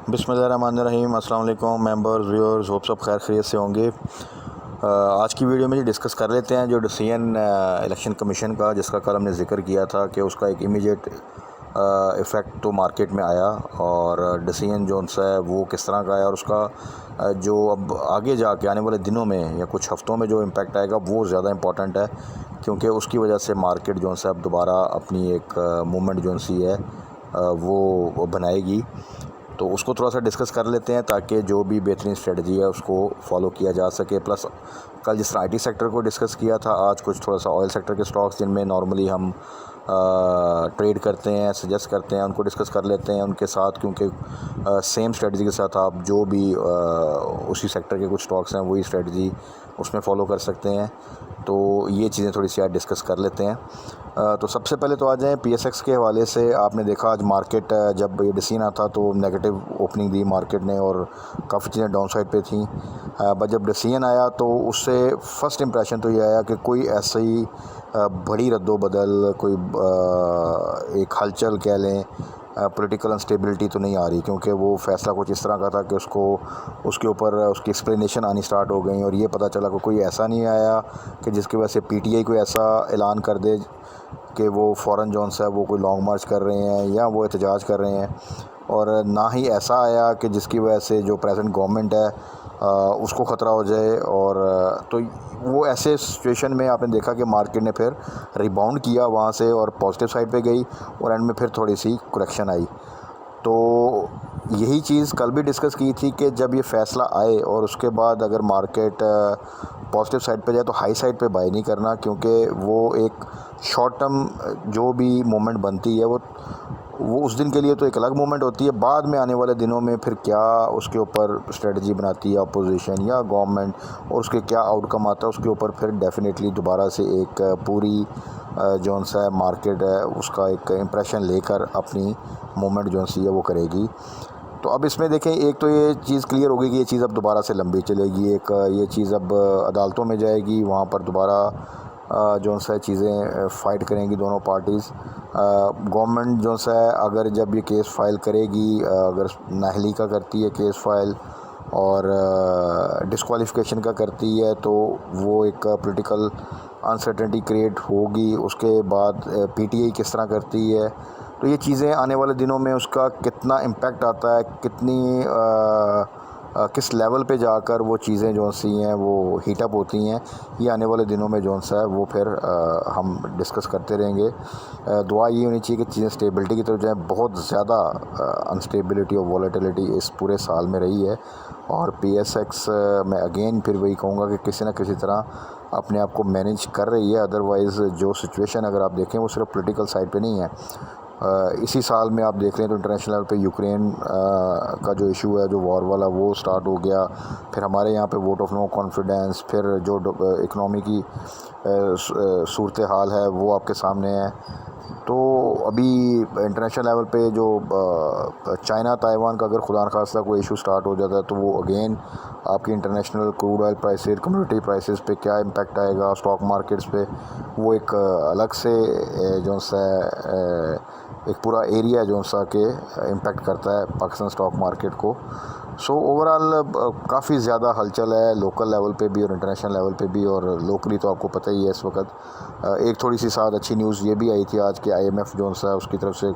बिस्मिल्लाहिर्रहमानिर्रहीम। अस्सलाम वालेकुम मेंबर्स व्यूअर्स, होप सब खैर खैरियत से होंगे। आज की वीडियो में ये डिस्कस कर लेते हैं जो डिसीजन इलेक्शन कमीशन का, जिसका कल हमने ज़िक्र किया था कि उसका एक इमीडिएट इफ़ेक्ट तो मार्केट में आया और डिसीजन जो सा है वो किस तरह का आया और उसका जो अब आगे जाके आने वाले दिनों में या कुछ हफ़्तों में जो इम्पेक्ट आएगा वो ज़्यादा इंपॉर्टेंट है, क्योंकि उसकी वजह से मार्केट जो सा अब दोबारा अपनी एक मूवमेंट जो सी है वो बनाएगी। तो उसको थोड़ा सा डिस्कस कर लेते हैं ताकि जो भी बेहतरीन स्ट्रेटजी है उसको फॉलो किया जा सके। प्लस कल जिस तरह आईटी सेक्टर को डिस्कस किया था, आज कुछ थोड़ा सा ऑयल सेक्टर के स्टॉक्स जिनमें नॉर्मली हम ट्रेड करते हैं, सजेस्ट करते हैं, उनको डिस्कस कर लेते हैं उनके साथ, क्योंकि सेम स्ट्रेटजी के साथ आप जो भी उसी सेक्टर के कुछ स्टॉक्स हैं वही स्ट्रेटजी उसमें फ़ॉलो कर सकते हैं। तो ये चीज़ें थोड़ी सी आज डिस्कस कर लेते हैं। तो सबसे पहले तो आ जाएँ पीएसएक्स के हवाले से। आपने देखा आज मार्केट जब ये डिसीजन आता तो नेगेटिव ओपनिंग दी मार्केट ने और काफ़ी चीज़ें डाउन साइड पे थी। बट जब डिसीजन आया तो उससे फ़र्स्ट इंप्रेशन तो ये आया कि कोई ऐसी बड़ी रद्दोबदल, कोई एक हलचल कह लें, पॉलिटिकल अनस्टेबिलिटी तो नहीं आ रही, क्योंकि वो फ़ैसला कुछ इस तरह का था कि उसको उसके ऊपर उसकी एक्सप्लेनेशन आनी स्टार्ट हो गई और ये पता चला कि कोई ऐसा नहीं आया कि जिसकी वजह से पीटीआई कोई ऐसा ऐलान कर दे कि वो फ़ौरन जौन सा है वो कोई लॉन्ग मार्च कर रहे हैं या वो एहतजाज कर रहे हैं, और ना ही ऐसा आया कि जिसकी वजह से जो प्रेजेंट गवर्नमेंट है उसको ख़तरा हो जाए। और तो वो ऐसे सिचुएशन में आपने देखा कि मार्केट ने फिर रिबाउंड किया वहाँ से और पॉजिटिव साइड पे गई और एंड में फिर थोड़ी सी करेक्शन आई। तो यही चीज़ कल भी डिस्कस की थी कि जब ये फ़ैसला आए और उसके बाद अगर मार्केट पॉजिटिव साइड पे जाए तो हाई साइड पे बाय नहीं करना, क्योंकि वो एक शॉर्ट टर्म जो भी मूवमेंट बनती है वो उस दिन के लिए तो एक अलग मूवमेंट होती है। बाद में आने वाले दिनों में फिर क्या उसके ऊपर स्ट्रेटजी बनाती है अपोजिशन या गवर्नमेंट और उसके क्या आउटकम आता है, उसके ऊपर फिर डेफिनेटली दोबारा से एक पूरी जौन सा मार्केट है उसका एक इम्प्रेशन लेकर अपनी मूवमेंट जौन सी है वो करेगी। तो अब इसमें देखें, एक तो ये चीज़ क्लियर होगी कि ये चीज़ अब दोबारा से लंबी चलेगी। एक ये चीज़ अब अदालतों में जाएगी, वहाँ पर दोबारा जौन सा चीज़ें फ़ाइट करेंगी दोनों पार्टीज़। गवर्नमेंट जौन सा है अगर जब ये केस फ़ाइल करेगी, अगर नाअहली का करती है केस फ़ाइल और डिस्क्वालिफ़िकेशन का करती है तो वो एक पॉलिटिकल अनसर्टेनिटी क्रिएट होगी। उसके बाद पीटीआई किस तरह करती है, तो ये चीज़ें आने वाले दिनों में उसका कितना इम्पेक्ट आता है, कितनी किस लेवल पे जाकर वो चीज़ें जो सी हैं वो हीटअप होती हैं, ये आने वाले दिनों में जो सा है वो फिर हम डिस्कस करते रहेंगे। दुआ ये होनी चाहिए कि चीज़ें स्टेबिलिटी की तरफ जाएँ। बहुत ज़्यादा अनस्टेबिलिटी और वॉलेटिलिटी इस पूरे साल में रही है और पीएसएक्स मैं अगेन फिर वही कहूँगा कि किसी न किसी तरह अपने आप को मैनेज कर रही है। अदरवाइज़ जो सिचुएशन अगर आप देखें वो सिर्फ पॉलिटिकल साइड पे नहीं है। इसी साल में आप देख रहे हैं तो इंटरनेशनल लेवल पे यूक्रेन का जो इशू है, जो वॉर वाला, वो स्टार्ट हो गया। फिर हमारे यहाँ पे वोट ऑफ नो कॉन्फिडेंस, फिर जो इकनॉमी की सूरत हाल है वो आपके सामने है। तो अभी इंटरनेशनल लेवल पे जो चाइना ताइवान का अगर खुदा न खास्ता कोई इशू स्टार्ट हो जाता है तो वो अगेन आपकी international crude oil prices, commodity prices पे क्या इम्पेक्ट आएगा, स्टॉक मार्केट्स पे, वो एक अलग से जो सा एक पूरा एरिया जो सा के इम्पेक्ट करता है पाकिस्तान स्टॉक मार्केट को। सो ओवरऑल काफ़ी ज़्यादा हलचल है लोकल लेवल पे भी और इंटरनेशनल लेवल पे भी, और लोकली तो आपको पता ही है इस वक्त। एक थोड़ी सी साथ अच्छी न्यूज़ ये भी आई थी आज कि आईएमएफ जो सा उसकी तरफ से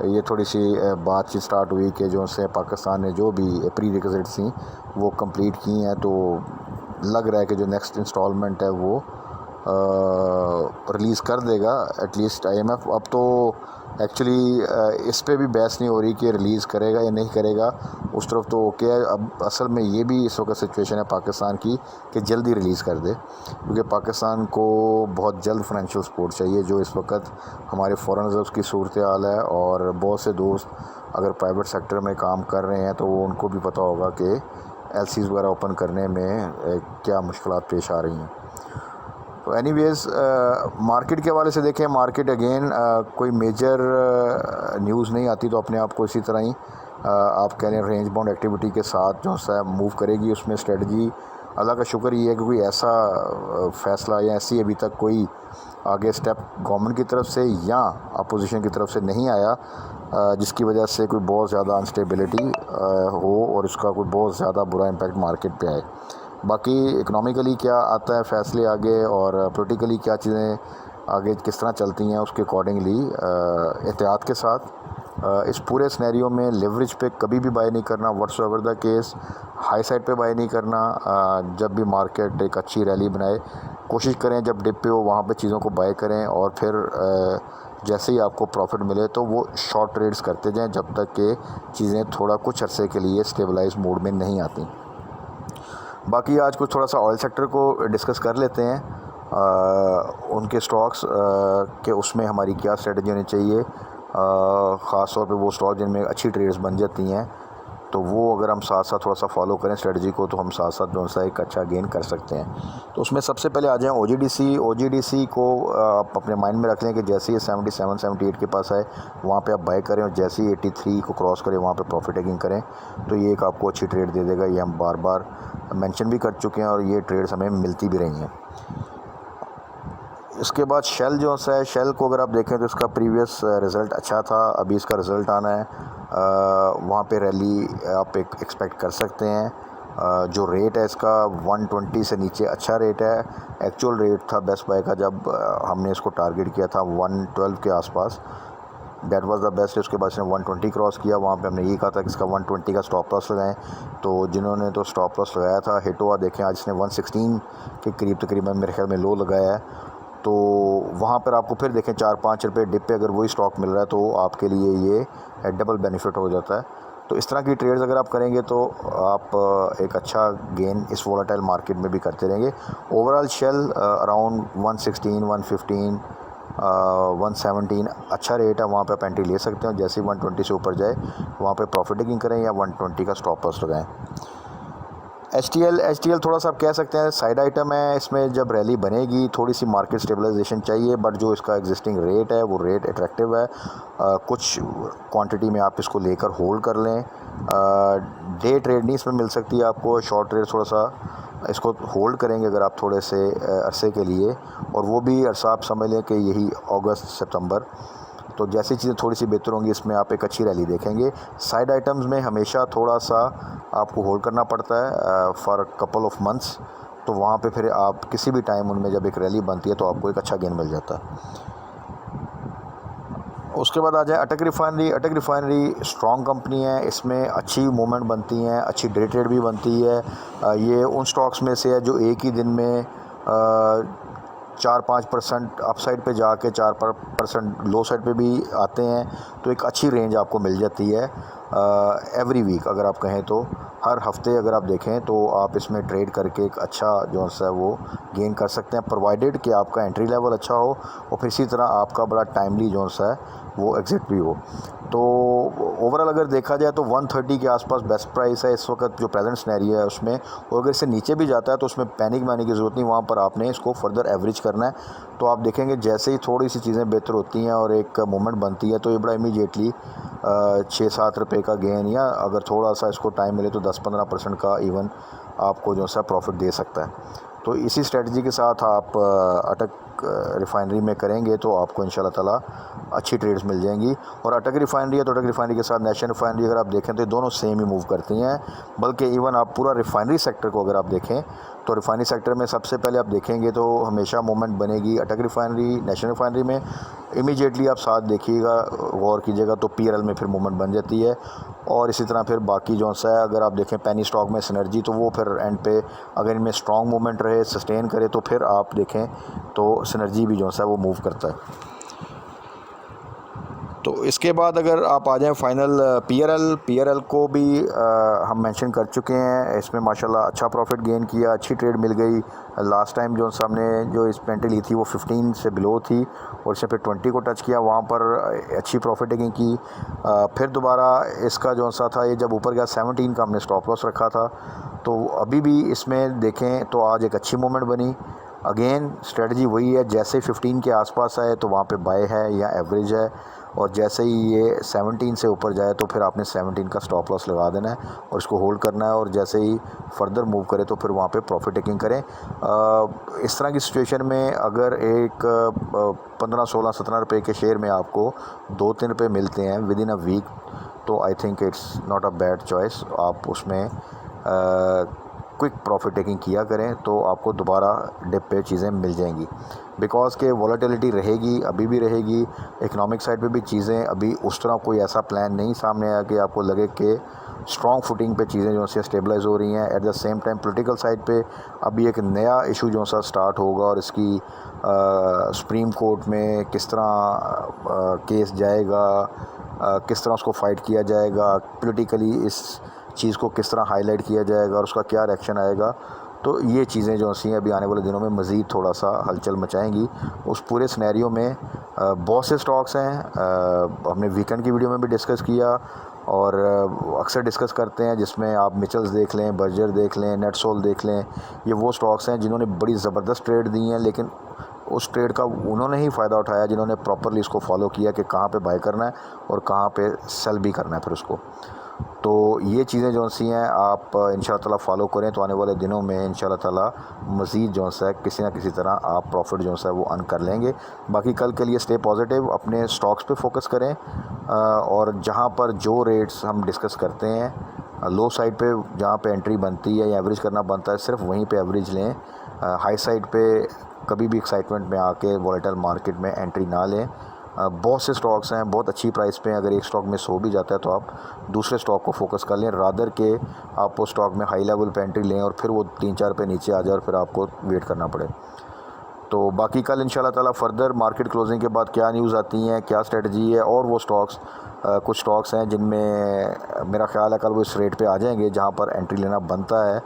ये थोड़ी सी बातचीत स्टार्ट हुई कि जो से पाकिस्तान ने जो भी प्री रिक्विजिट्स थी वो कंप्लीट की हैं। तो लग रहा है कि जो नेक्स्ट इंस्टॉलमेंट है वो रिलीज़ कर देगा एटलीस्ट आईएमएफ। अब तो एक्चुअली इस पे भी बहस नहीं हो रही कि रिलीज़ करेगा या नहीं करेगा, उस तरफ तो ओके है। अब असल में ये भी इस वक्त सिचुएशन है पाकिस्तान की कि जल्दी रिलीज़ कर दे, क्योंकि पाकिस्तान को बहुत जल्द फाइनेंशियल सपोर्ट चाहिए। जो इस वक्त हमारे फॉरेन रिजर्व्स की सूरत हाल है, और बहुत से दोस्त अगर प्राइवेट सेक्टर में काम कर रहे हैं तो वो उनको भी पता होगा कि एलसीज़ वगैरह ओपन करने में क्या मुश्किलात पेश आ रही हैं। तो एनीवेज़ मार्केट के हवाले से देखें, मार्केट अगेन कोई मेजर न्यूज़ नहीं आती तो अपने आप को इसी तरह ही आप कह रहे हैं रेंज बाउंड एक्टिविटी के साथ जो सा मूव करेगी। उसमें स्ट्रेटजी अल्लाह का शुक्र ये है कि कोई ऐसा फ़ैसला या ऐसी अभी तक कोई आगे स्टेप गवर्नमेंट की तरफ से या अपोजिशन की तरफ से नहीं आया जिसकी वजह से कोई बहुत ज़्यादा अनस्टेबिलिटी हो और उसका कोई बहुत ज़्यादा बुरा इम्पैक्ट मार्केट पे आए। बाकी इकनॉमिकली क्या आता है फ़ैसले आगे और पॉलिटिकली क्या चीज़ें आगे किस तरह चलती हैं उसके अकॉर्डिंगली एहतियात के साथ इस पूरे सिनेरियो में लेवरेज पे कभी भी बाय नहीं करना, whatsoever the case high side पे बाय नहीं करना। जब भी मार्केट एक अच्छी रैली बनाए कोशिश करें जब डिप पे हो वहाँ पे चीज़ों को बाय करें और फिर जैसे ही आपको प्रॉफिट मिले तो वो शॉर्ट ट्रेड्स करते जाएं जब तक कि चीज़ें थोड़ा कुछ अरसे के लिए स्टेबलाइज मोड में नहीं आती। बाकी आज कुछ थोड़ा सा ऑयल सेक्टर को डिस्कस कर लेते हैं, उनके स्टॉक्स के उसमें हमारी क्या स्ट्रेटजी होनी चाहिए, ख़ास तौर पे वो स्टॉक जिनमें अच्छी ट्रेड्स बन जाती हैं तो वो अगर हम साथ साथ थोड़ा सा फॉलो करें स्ट्रेटजी को तो हम साथ साथ जो सा एक अच्छा गेन कर सकते हैं। तो उसमें सबसे पहले आ जाएं OGDC को आप अपने माइंड में रख लें कि जैसे ही 77-78 के पास आए वहाँ पे आप बाय करें और जैसे ही 83 को क्रॉस करें वहाँ पे प्रॉफिट टेकिंग करें तो ये एक आपको अच्छी ट्रेड दे देगा। ये हम बार बार मेंशन भी कर चुके हैं और ये ट्रेड्स हमें मिलती भी रही हैं। इसके बाद शेल जो है, शेल को अगर आप देखें तो इसका प्रीवियस रिज़ल्ट अच्छा था, अभी इसका रिज़ल्ट आना है, वहाँ पे रैली आप एक्सपेक्ट कर सकते हैं। जो रेट है इसका 120 से नीचे अच्छा रेट है। एक्चुअल रेट था बेस्ट बाय का जब हमने इसको टारगेट किया था 112 के आसपास, दैट वाज द बेस्ट। उसके बाद इसने 120 क्रॉस किया, वहाँ पे हमने ये कहा था कि इसका 120 का स्टॉप लॉस लगाएं। तो जिन्होंने तो स्टॉप लॉस लगाया था हिट हुआ, देखें आज इसने 116 के करीब तकरीबन मेरे ख्याल में लो लगाया है। तो वहाँ पर आपको फिर देखें 4-5 रुपये डिप पे अगर वही स्टॉक मिल रहा है तो आपके लिए ये डबल बेनिफिट हो जाता है। तो इस तरह की ट्रेड्स अगर आप करेंगे तो आप एक अच्छा गेन इस वोलेटाइल मार्केट में भी करते रहेंगे। ओवरऑल शेल अराउंड 116, 115, 117 अच्छा रेट है, वहाँ पे आप एंट्री ले सकते हैं। जैसे ही 120 से ऊपर जाए वहाँ पे प्रॉफिट टेकिंग करें या 120 का स्टॉप लॉस लगाएं। HTL थोड़ा सा आप कह सकते हैं साइड आइटम है, इसमें जब रैली बनेगी थोड़ी सी मार्केट स्टेबलाइजेशन चाहिए, बट जो इसका एग्जिस्टिंग रेट है वो रेट अट्रैक्टिव है। कुछ क्वांटिटी में आप इसको लेकर होल्ड कर लें। डे ट्रेड नहीं इसमें मिल सकती है आपको, शॉर्ट ट्रेड थोड़ा सा इसको होल्ड करेंगे अगर आप थोड़े से अरसे के लिए, और वो भी अरसा आप समझ लें कि यही अगस्त सितंबर। तो जैसी चीज़ें थोड़ी सी बेहतर होंगी इसमें आप एक अच्छी रैली देखेंगे। साइड आइटम्स में हमेशा थोड़ा सा आपको होल्ड करना पड़ता है फॉर कपल ऑफ मंथ्स, तो वहाँ पे फिर आप किसी भी टाइम उनमें जब एक रैली बनती है तो आपको एक अच्छा गेन मिल जाता है। उसके बाद आ जाए अटक रिफाइनरी स्ट्रॉन्ग कंपनी है, इसमें अच्छी मूवमेंट बनती हैं, अच्छी डे ट्रेड भी बनती है। ये उन स्टॉक्स में से है जो एक ही दिन में 4-5% अपसाइड पे जाके 4% लो साइड पे भी आते हैं, तो एक अच्छी रेंज आपको मिल जाती है एवरी वीक। अगर आप कहें तो हर हफ्ते अगर आप देखें तो आप इसमें ट्रेड करके एक अच्छा जो है वो गेन कर सकते हैं, प्रोवाइडेड कि आपका एंट्री लेवल अच्छा हो और फिर इसी तरह आपका बड़ा टाइमली जो है वो एग्जिट भी हो। तो ओवरऑल अगर देखा जाए तो 130 के आसपास बेस्ट प्राइस है इस वक्त जो प्रेजेंट सिनेरियो है उसमें, और अगर इससे नीचे भी जाता है तो उसमें पैनिक मारने की ज़रूरत नहीं, वहाँ पर आपने इसको फर्दर एवरेज करना है। तो आप देखेंगे जैसे ही थोड़ी सी चीज़ें बेहतर होती हैं और एक मूवमेंट बनती है तो ये बड़ा इमीडिएटली 6-7 रुपये का गेन, या अगर थोड़ा सा इसको टाइम मिले तो 10-15% का इवन आपको जो सा प्रॉफिट दे सकता है। तो इसी स्ट्रेटजी के साथ आप अटक रिफाइनरी में करेंगे तो आपको इंशाल्लाह ताला अच्छी ट्रेड्स मिल जाएंगी। और अटक रिफाइनरी है तो अटक रिफाइनरी के साथ नेशनल रिफाइनरी अगर आप देखें तो दोनों सेम ही मूव करती हैं, बल्कि इवन आप पूरा रिफाइनरी सेक्टर को अगर आप देखें तो रिफाइनरी सेक्टर में सबसे पहले आप देखेंगे तो हमेशा मूवमेंट बनेगी अटक रिफाइनरी नेशनल रिफाइनरी में। इमीडिएटली आप साथ देखिएगा, गौर कीजिएगा तो PRL में फिर मूवमेंट बन जाती है, और इसी तरह फिर बाकी जो सा है अगर आप देखें पेनी स्टॉक में सिनर्जी, तो वो फिर एंड पे अगर इनमें स्ट्रॉन्ग मूवमेंट रहे सस्टेन करे तो फिर आप देखें तो सिनर्जी भी जो है वो मूव करता है। तो इसके बाद अगर आप आ जाएं फाइनल PRL को भी हम मेंशन कर चुके हैं, इसमें माशाल्लाह अच्छा प्रॉफिट गेन किया, अच्छी ट्रेड मिल गई। लास्ट टाइम जो हमने जो इस पेंट्री ली थी वो 15 से बिलो थी और इसने फिर 20 को टच किया, वहाँ पर अच्छी प्रॉफिट टेकिंग की। फिर दोबारा इसका जो सा था ये जब ऊपर गया 17 का हमने स्टॉप लॉस रखा था, तो अभी भी इसमें देखें तो आज एक अच्छी मूवमेंट बनी अगेन स्ट्रेटजी वही है, जैसे 15 के आसपास आए तो वहाँ पे बाय है या एवरेज है, और जैसे ही ये 17 से ऊपर जाए तो फिर आपने 17 का स्टॉप लॉस लगा देना है और इसको होल्ड करना है, और जैसे ही फर्दर मूव करे तो फिर वहाँ पे प्रॉफिट टेकिंग करें। इस तरह की सिचुएशन में अगर एक 15, 16, 17 रुपये के शेयर में आपको 2-3 रुपये मिलते हैं विद इन अ वीक, तो I think it's not a bad choice. आप उसमें क्विक प्रॉफिट टेकिंग किया करें तो आपको दोबारा डिप पे चीज़ें मिल जाएंगी, बिकॉज़ के वॉलेटिलिटी रहेगी, अभी भी रहेगी। इकोनॉमिक साइड पे भी चीज़ें अभी उस तरह कोई ऐसा प्लान नहीं सामने आया कि आपको लगे कि स्ट्रॉन्ग फुटिंग पे चीज़ें जो है स्टेबलाइज हो रही हैं। At the same time political side पे अभी एक नया इशू जो सा स्टार्ट होगा, और इसकी सुप्रीम कोर्ट में किस तरह केस जाएगा, किस तरह उसको फ़ाइट किया जाएगा, पॉलिटिकली इस चीज़ को किस तरह हाईलाइट किया जाएगा और उसका क्या रिएक्शन आएगा, तो ये चीज़ें जो सी अभी आने वाले दिनों में मज़ीद थोड़ा सा हलचल मचाएंगी। उस पूरे सिनेरियो में बहुत से स्टॉक्स हैं, हमने वीकेंड की वीडियो में भी डिस्कस किया और अक्सर डिस्कस करते हैं, जिसमें आप मिचल्स देख लें, बर्जर देख लें, नेटसोल देख लें। ये वो स्टॉक्स हैं जिन्होंने बड़ी ज़बरदस्त ट्रेड दी हैं, लेकिन उस ट्रेड का उन्होंने ही फ़ायदा उठाया जिन्होंने प्रॉपरली इसको फॉलो किया कि कहाँ पे बाय करना है और कहाँ पे सेल भी करना है फिर उसको। तो ये चीज़ें जो सी हैं आप इंशाअल्लाह ताला फॉलो करें तो आने वाले दिनों में इंशाअल्लाह ताला मज़ीद जो है किसी ना किसी तरह आप प्रॉफिट जो है वो अर्न कर लेंगे। बाकी कल के लिए स्टे पॉजिटिव, अपने स्टॉक्स पे फोकस करें, और जहाँ पर जो रेट्स हम डिस्कस करते हैं लो साइड पे जहाँ पे एंट्री बनती है या एवरेज करना बनता है सिर्फ वहीं पे एवरेज लें। हाई साइड पे कभी भी एक्साइटमेंट में आके वॉलेटाइल मार्केट में एंट्री ना लें। बहुत से स्टॉक्स हैं बहुत अच्छी प्राइस पे, अगर एक स्टॉक मिस हो भी जाता है तो आप दूसरे स्टॉक को फोकस कर लें, रादर के आप वो स्टॉक में हाई लेवल पे एंट्री लें और फिर वो 3-4 पे नीचे आ जाए और फिर आपको वेट करना पड़े। तो बाकी कल इंशाल्लाह ताला फर्दर मार्केट क्लोजिंग के बाद क्या न्यूज़ आती हैं, क्या स्ट्रेटजी है, और वो स्टॉक्स कुछ स्टॉक्स हैं जिनमें मेरा ख्याल है कल वो इस रेट पे आ जाएंगे जहाँ पर एंट्री लेना बनता है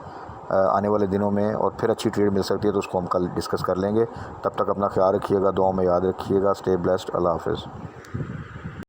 आने वाले दिनों में, और फिर अच्छी ट्रेड मिल सकती है, तो उसको हम कल डिस्कस कर लेंगे। तब तक अपना ख्याल रखिएगा, दुआ में याद रखिएगा। स्टे ब्लेस्ड, अल्लाह हाफ़िज़।